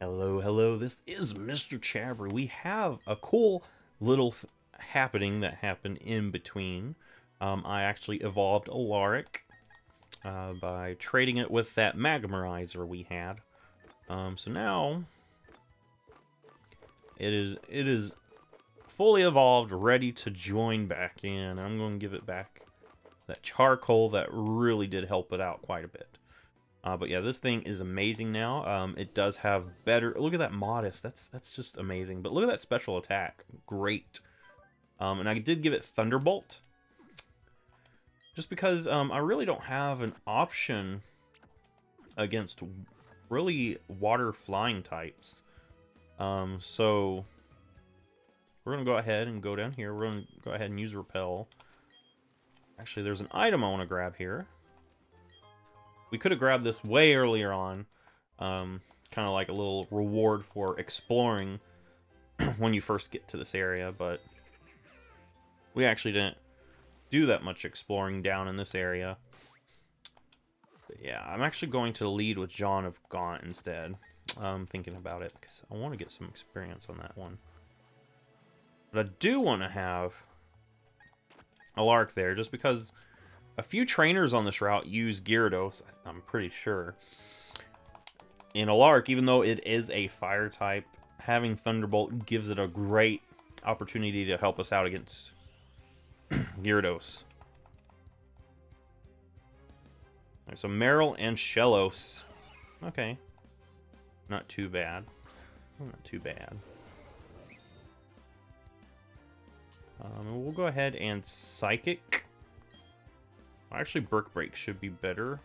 Hello, hello, this is MrChabry. We have a cool little happening that happened in between. I actually evolved Alaric by trading it with that Magmarizer we had. So now it is fully evolved, ready to join back in. I'm going to give it back that charcoal that really did help it out quite a bit. But yeah, this thing is amazing now. It does have better... Look at that modest. That's just amazing. But look at that special attack. Great. And I did give it Thunderbolt. Just because I really don't have an option against really water flying types. So we're going to go ahead and go down here. We're going to go ahead and use Repel. Actually, there's an item I want to grab here. We could have grabbed this way earlier on, kind of like a little reward for exploring when you first get to this area, but we actually didn't do that much exploring down in this area. But yeah, I'm actually going to lead with John of Gaunt instead. Thinking about it, because I want to get some experience on that one. But I do want to have Alaric there, just because... A few trainers on this route use Gyarados, I'm pretty sure. In Alaric, even though it is a fire type, having Thunderbolt gives it a great opportunity to help us out against Gyarados. Right, so Meryl and Shellos. Okay. Not too bad. Not too bad. We'll go ahead and Psychic. Actually, Brick Break should be better.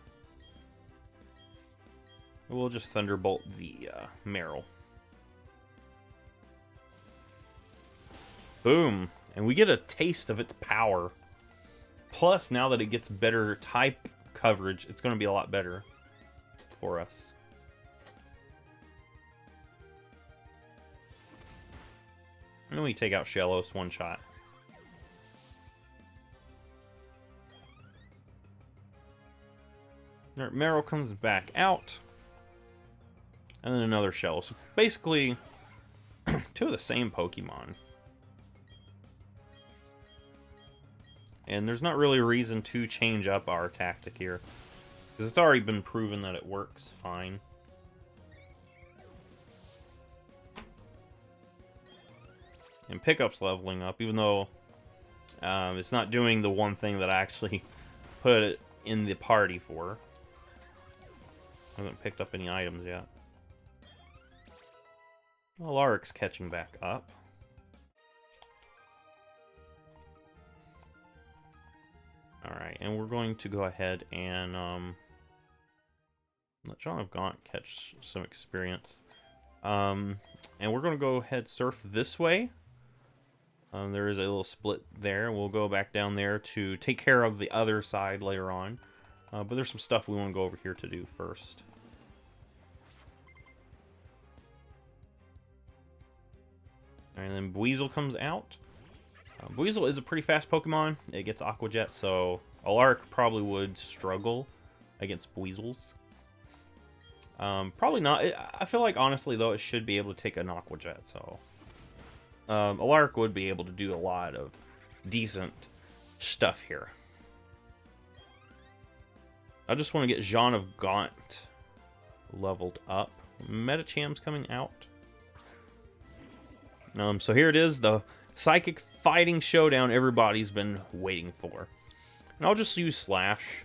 We'll just Thunderbolt the Meryl. Boom! And we get a taste of its power. Plus, now that it gets better type coverage, it's going to be a lot better for us. And then we take out Shellos one shot. Meryl comes back out. And then another shell. So basically, two of the same Pokemon. And there's not really a reason to change up our tactic here. Because it's already been proven that it works fine. And Pickup's leveling up, even though it's not doing the one thing that I actually put it in the party for. I haven't picked up any items yet. Well, Alaric's catching back up. Alright, and we're going to go ahead and let John of Gaunt catch some experience. And we're going to go ahead surf this way. There is a little split there. We'll go back down there to take care of the other side later on. But there's some stuff we want to go over here to do first. And then Buizel comes out. Buizel is a pretty fast Pokemon. It gets Aqua Jet, so Alaric probably would struggle against Buizels. Probably not. I feel like, honestly, though, it should be able to take an Aqua Jet, so... Alaric would be able to do a lot of decent stuff here. I just want to get Jean of Gaunt leveled up. Metacham's coming out. So here it is, the Psychic Fighting Showdown everybody's been waiting for. And I'll just use Slash.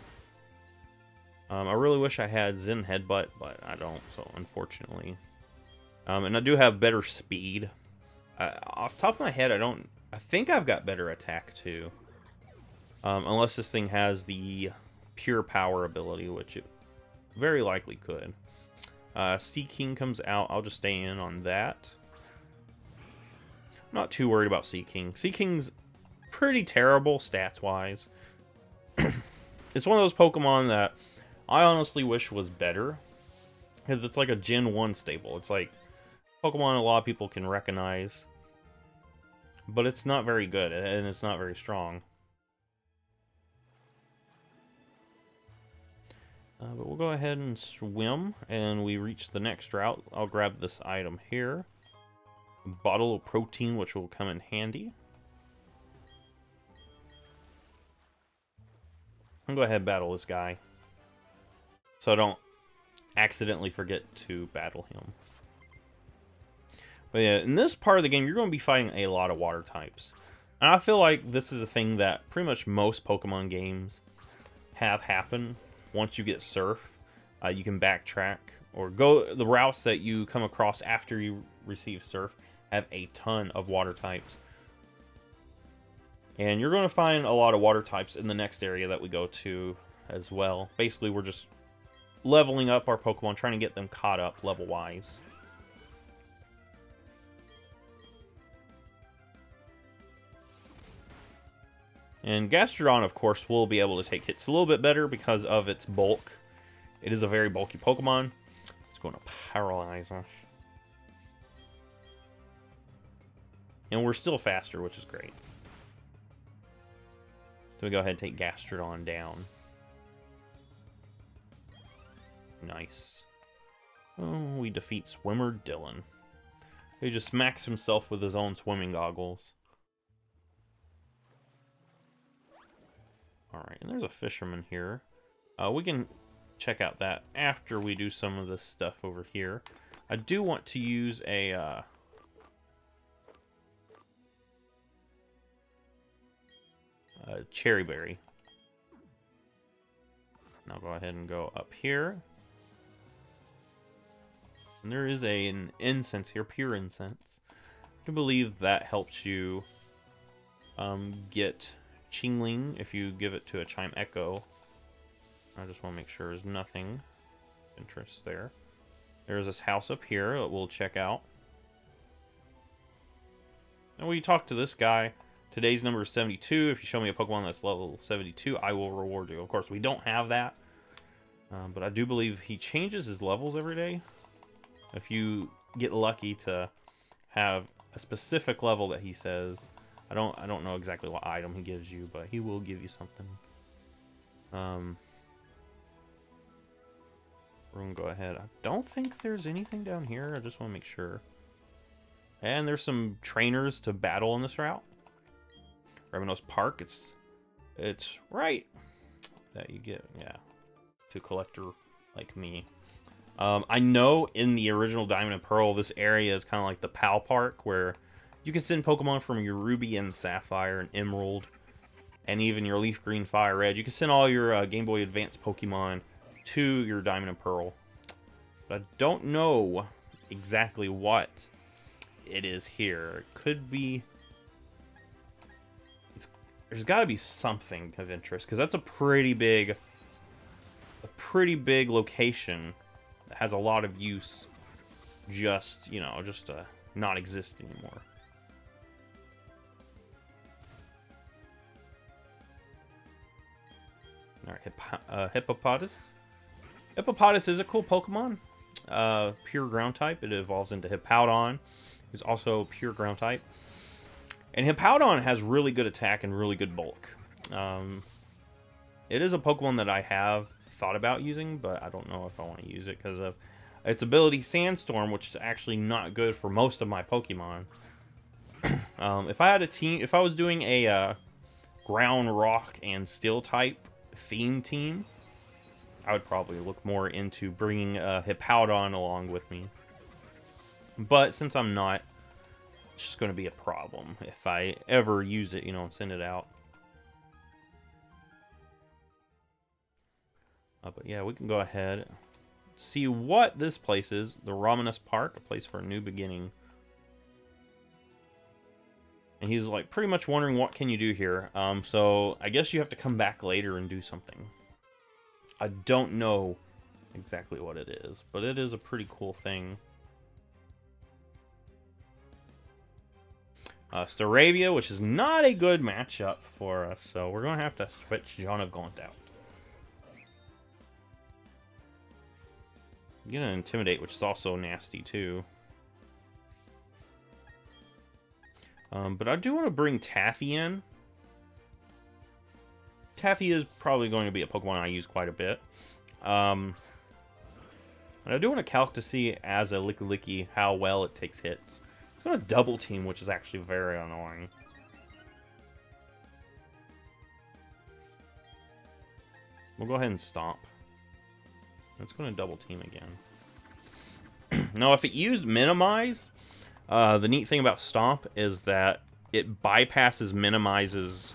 I really wish I had Zen Headbutt, but I don't, so unfortunately. And I do have better speed. Off the top of my head, I think I've got better attack too. Unless this thing has the pure power ability, which it very likely could. Sea King comes out. I'll just stay in on that. I'm not too worried about Sea King. Sea King's pretty terrible stats-wise. It's one of those Pokemon that I honestly wish was better. Because it's like a Gen 1 staple. It's like Pokemon a lot of people can recognize. But it's not very good, and it's not very strong. But we'll go ahead and swim, and we reach the next route. I'll grab this item here. A bottle of protein, which will come in handy. I'm gonna go ahead and battle this guy, so I don't accidentally forget to battle him. But yeah, in this part of the game, you're going to be fighting a lot of water types. And I feel like this is a thing that pretty much most Pokemon games have happen. Once you get Surf, you can backtrack or go the routes that you come across after you receive Surf have a ton of water types. And you're going to find a lot of water types in the next area that we go to as well. Basically, we're just leveling up our Pokemon, trying to get them caught up level-wise. And Gastrodon, of course, will be able to take hits a little bit better because of its bulk. It is a very bulky Pokemon. It's going to paralyze us. And we're still faster, which is great. So we go ahead and take Gastrodon down. Nice. Oh, we defeat Swimmer Dylan. He just smacks himself with his own swimming goggles. Alright, and there's a fisherman here. We can check out that after we do some of this stuff over here. I do want to use a cherry berry. And I'll go ahead and go up here. And there is an incense here, pure incense. I do believe that helps you get Chingling if you give it to a Chime Echo. I just want to make sure there's nothing of interest there. There's this house up here that we'll check out. And we talk to this guy. Today's number is 72. If you show me a Pokemon that's level 72, I will reward you. Of course, we don't have that. But I do believe he changes his levels every day. If you get lucky to have a specific level that he says. I don't know exactly what item he gives you, but he will give you something. We're gonna go ahead. I don't think there's anything down here. I just want to make sure. And there's some trainers to battle in this route. Reminos Park. It's right that you get, yeah, to a collector like me. I know in the original Diamond and Pearl, this area is kind of like the PAL Park, where you can send Pokemon from your Ruby and Sapphire and Emerald, and even your Leaf Green, Fire Red. You can send all your Game Boy Advance Pokemon to your Diamond and Pearl. But I don't know exactly what it is here. It could be... There's got to be something of interest, because that's a pretty big location that has a lot of use. Just, you know, just to not exist anymore. Alright, Hippopotas. Hippopotas is a cool Pokemon. Pure ground type. It evolves into Hippowdon, who's also pure ground type. And Hippowdon has really good attack and really good bulk. It is a Pokemon that I have thought about using, but I don't know if I want to use it because of its ability Sandstorm, which is actually not good for most of my Pokemon. If I had a team, if I was doing a ground, rock, and steel type theme team, I would probably look more into bringing Hippowdon along with me. But since I'm not, it's just going to be a problem if I ever use it, you know, and send it out. But yeah, we can go ahead, see what this place is. The Reminos Park, a place for a new beginning. And he's like pretty much wondering what can you do here. So I guess you have to come back later and do something. I don't know exactly what it is, but it is a pretty cool thing. Staravia, which is not a good matchup for us, so we're going to have to switch John of Gaunt out. I'm going to Intimidate, which is also nasty too. But I do want to bring Taffy in. Taffy is probably going to be a Pokemon I use quite a bit. And I do want to calc to see as a Licky Licky how well it takes hits. It's going to double team, which is actually very annoying. We'll go ahead and stomp. It's going to double team again. Now, if it used minimize, the neat thing about stomp is that it bypasses minimizes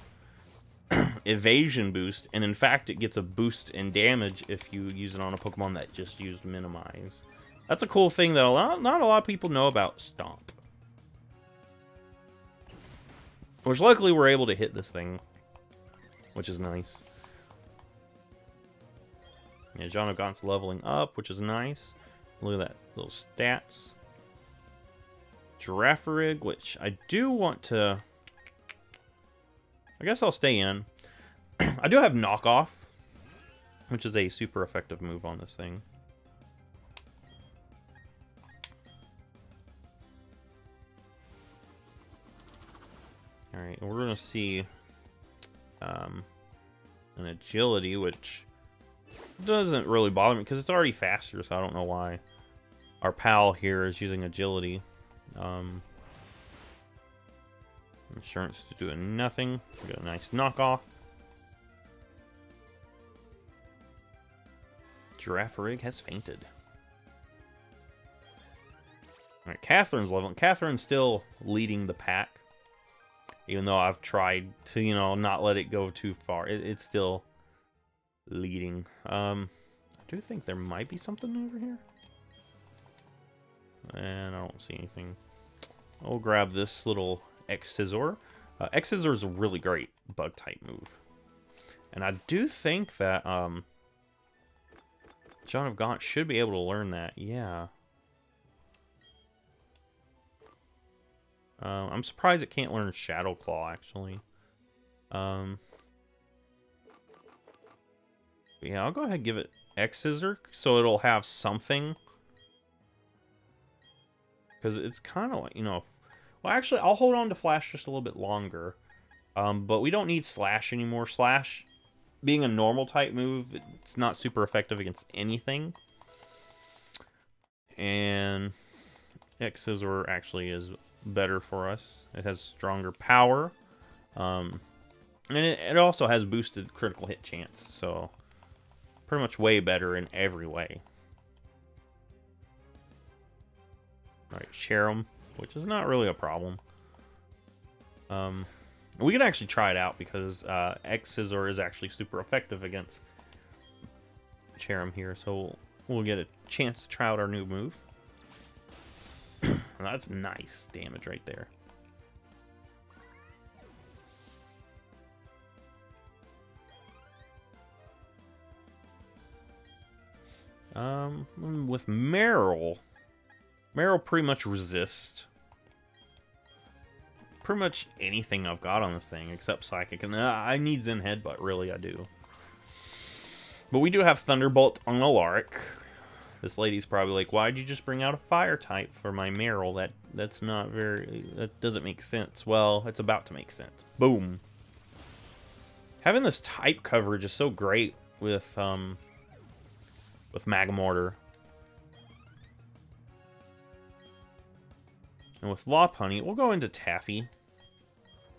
evasion boost, and in fact it gets a boost in damage if you use it on a Pokemon that just used minimize. That's a cool thing that not a lot of people know about Stomp. Which luckily we're able to hit this thing, which is nice. Yeah, John of Gaunt's leveling up, which is nice. Look at that, little stats. Girafarig, which I do want to... I guess I'll stay in. I do have Knockoff, which is a super effective move on this thing. Alright, we're going to see an Agility, which doesn't really bother me because it's already faster, so I don't know why our pal here is using Agility. Insurance to doing nothing. We got a nice Knockoff. Girafarig has fainted. Alright, Catherine's leveling. Catherine's still leading the pack. Even though I've tried to, you know, not let it go too far. It's still leading. I do think there might be something over here. And I don't see anything. I'll grab this little X-Scissor. X-Scissor is a really great bug-type move. And I do think that John of Gaunt should be able to learn that. Yeah. I'm surprised it can't learn Shadow Claw, actually. Yeah, I'll go ahead and give it X-Scissor, so it'll have something. Because it's kind of like, you know... Well, actually, I'll hold on to Flash just a little bit longer. But we don't need Slash anymore. Slash, being a normal type move, it's not super effective against anything. And X-Scissor actually is better for us. It has stronger power. And it also has boosted critical hit chance. So, pretty much way better in every way. Alright, Cherim, which is not really a problem. We can actually try it out because X-Scissor is actually super effective against Cherim here. So we'll get a chance to try out our new move. That's nice damage right there. With Meryl pretty much resists pretty much anything I've got on this thing except Psychic, and I need Zen Headbutt, really, I do. But we do have Thunderbolt on Alaric. This lady's probably like, why'd you just bring out a fire type for my Meryl? That's not very... That doesn't make sense. Well, it's about to make sense. Boom. Having this type coverage is so great with Magmortar. And with Lopunny, we'll go into Taffy.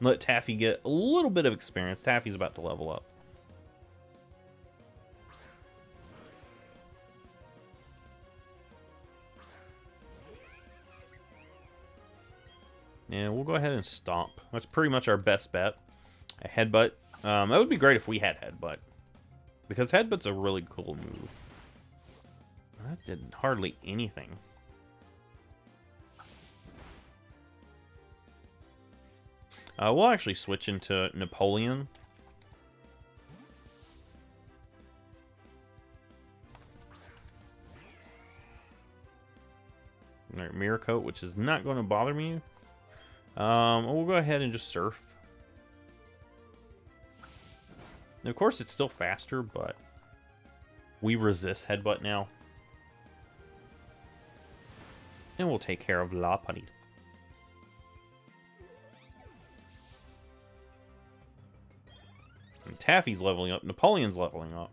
Let Taffy get a little bit of experience. Taffy's about to level up. And we'll go ahead and Stomp. That's pretty much our best bet. A Headbutt. That would be great if we had Headbutt. Because Headbutt's a really cool move. That did hardly anything. We'll actually switch into Napoleon. Alright, Mirror Coat, which is not going to bother me. We'll go ahead and just Surf. And of course, it's still faster, but we resist Headbutt now. And we'll take care of Lopunny. And Taffy's leveling up. Napoleon's leveling up.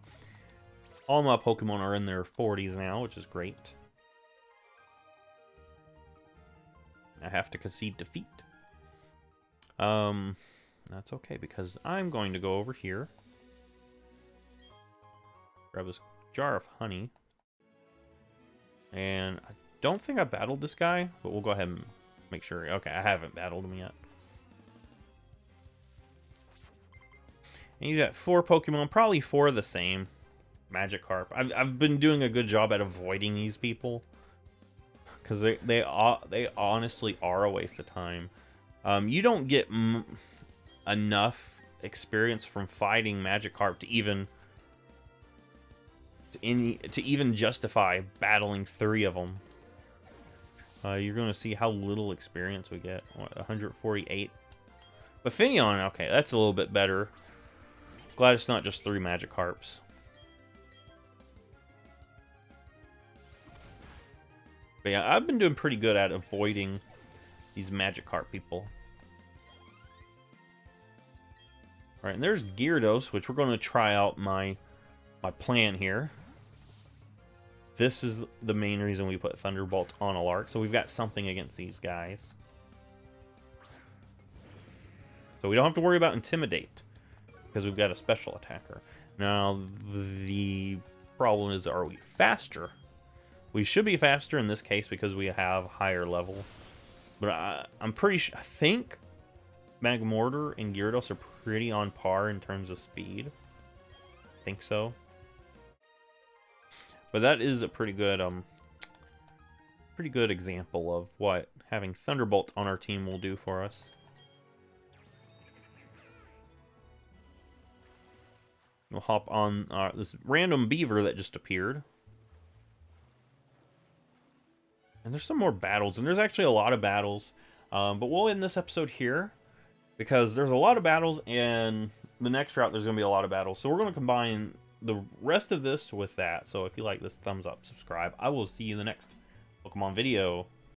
All my Pokemon are in their 40s now, which is great. I have to concede defeat. That's okay, because I'm going to go over here. Grab this jar of honey. And I don't think I battled this guy, but we'll go ahead and make sure. Okay, I haven't battled him yet. And you got 4 Pokemon, probably 4 of the same. Magikarp. I've been doing a good job at avoiding these people, because they honestly are a waste of time. You don't get enough experience from fighting Magikarp to even justify battling 3 of them. You're going to see how little experience we get. What, 148? But Finneon, okay, that's a little bit better. Glad it's not just 3 Magikarps. But yeah, I've been doing pretty good at avoiding these Magikarp people. Alright, and there's Gyarados, which we're going to try out my plan here. This is the main reason we put Thunderbolt on Alark, so we've got something against these guys. So we don't have to worry about Intimidate, because we've got a special attacker. Now, the problem is, are we faster? We should be faster in this case because we have higher level. But I'm pretty sure, I think Magmortar and Gyarados are pretty on par in terms of speed. I think so. But that is a pretty good example of what having Thunderbolt on our team will do for us. We'll hop on this random beaver that just appeared. And there's some more battles, and there's actually a lot of battles. But we'll end this episode here, because there's a lot of battles, and the next route there's going to be a lot of battles. So we're going to combine the rest of this with that. So if you like this, thumbs up, subscribe. I will see you in the next Pokemon video.